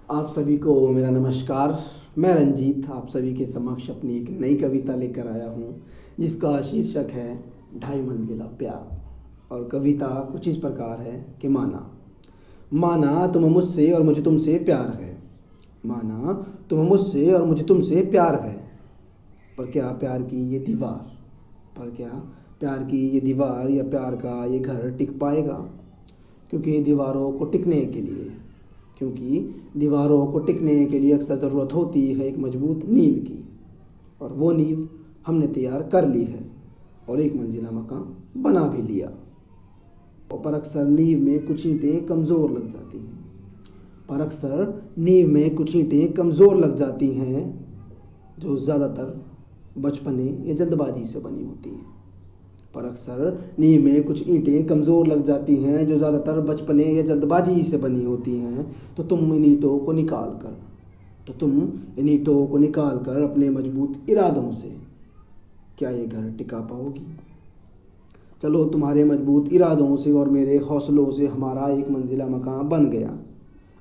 आप सभी को मेरा नमस्कार। मैं रंजीत आप सभी के समक्ष अपनी एक नई कविता लेकर आया हूँ, जिसका शीर्षक है ढाई मंजिला प्यार। और कविता कुछ इस प्रकार है कि माना तुम मुझसे और मुझे तुमसे प्यार है। माना तुम मुझसे और मुझे तुमसे प्यार है। पर क्या प्यार की ये दीवार पर क्या प्यार की ये दीवार या प्यार का ये घर टिक पाएगा? क्योंकि दीवारों को टिकने के लिए अक्सर ज़रूरत होती है एक मजबूत नींव की। और वो नींव हमने तैयार कर ली है और एक मंजिला मकान बना भी लिया। पर अक्सर नींव में कुछ ईंटें कमज़ोर लग जाती हैं जो ज़्यादातर बचपने या जल्दबाजी से बनी होती हैं। तो तुम इन ईंटों को निकाल कर अपने मजबूत इरादों से क्या ये घर टिका पाओगी? चलो, तुम्हारे मजबूत इरादों से और मेरे हौसलों से हमारा एक मंजिला मकान बन गया।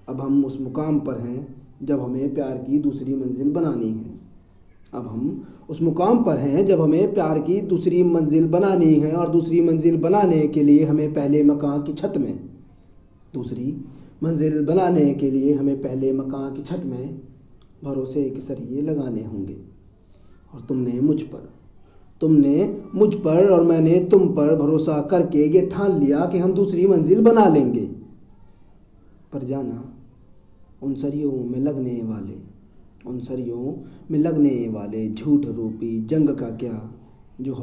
अब हम उस मुकाम पर हैं जब हमें प्यार की दूसरी मंजिल बनानी है। और दूसरी मंजिल बनाने के लिए हमें पहले मकान की छत में भरोसे के सरिये लगाने होंगे। और तुमने मुझ पर और मैंने तुम पर भरोसा करके ये ठान लिया कि हम दूसरी मंजिल बना लेंगे। पर जाना, उन सरियों में लगने वाले झूठ रूपी जंग का क्या, जो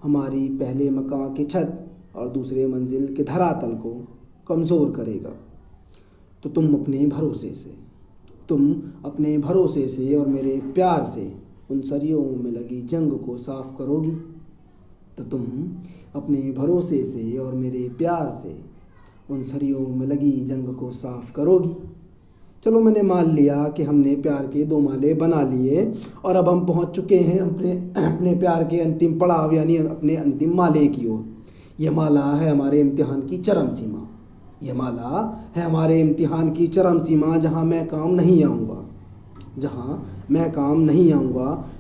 हमारी पहले मकान की छत और दूसरे मंजिल के धरातल को कमज़ोर करेगा। तो तुम अपने भरोसे से और मेरे प्यार से उन सरियों में लगी जंग को साफ करोगी। चलो, मैंने मान लिया कि हमने प्यार के 2 माले बना लिए और अब हम पहुंच चुके हैं अपने प्यार के अंतिम पड़ाव यानी अपने अंतिम माले की ओर। यह माला है हमारे इम्तिहान की चरम सीमा जहां मैं काम नहीं आऊँगा।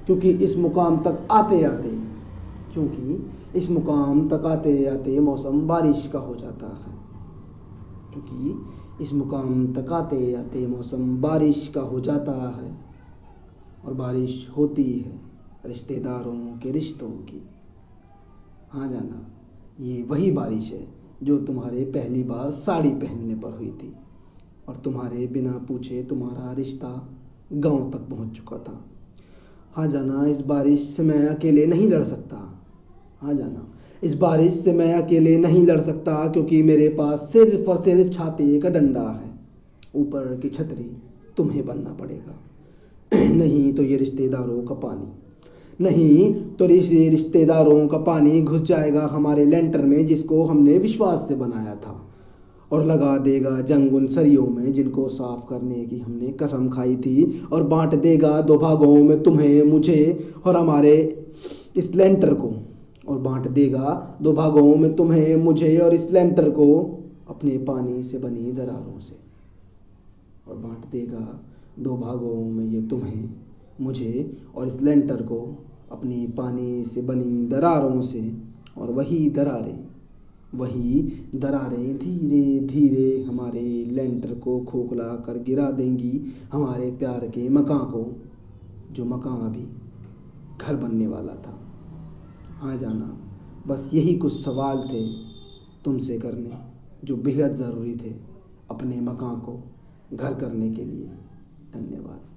क्योंकि इस मुकाम तक आते आते मौसम बारिश का हो जाता है। और बारिश होती है रिश्तेदारों के रिश्तों की। हाँ जाना, ये वही बारिश है जो तुम्हारे पहली बार साड़ी पहनने पर हुई थी और तुम्हारे बिना पूछे तुम्हारा रिश्ता गांव तक पहुंच चुका था। हाँ जाना, इस बारिश से मैं अकेले नहीं लड़ सकता क्योंकि मेरे पास सिर्फ और सिर्फ छाते का डंडा है। ऊपर की छतरी तुम्हें बनना पड़ेगा। नहीं तो ये रिश्तेदारों का पानी घुस जाएगा हमारे लेंटर में, जिसको हमने विश्वास से बनाया था, और लगा देगा जंग उन सरियों में जिनको साफ करने की हमने कसम खाई थी, और बांट देगा 2 भागों में तुम्हें, मुझे और हमारे इस लेंटर को अपने पानी से बनी दरारों से। और बांट देगा 2 भागों में ये तुम्हें, मुझे और इस लेंटर को अपनी पानी से बनी दरारों से। और वही दरारें धीरे धीरे हमारे लेंटर को खोखला कर गिरा देंगी हमारे प्यार के मकान को, जो मकान अभी घर बनने वाला था। हाँ जाना, बस यही कुछ सवाल थे तुमसे करने, जो बेहद ज़रूरी थे अपने मकान को घर करने के लिए। धन्यवाद।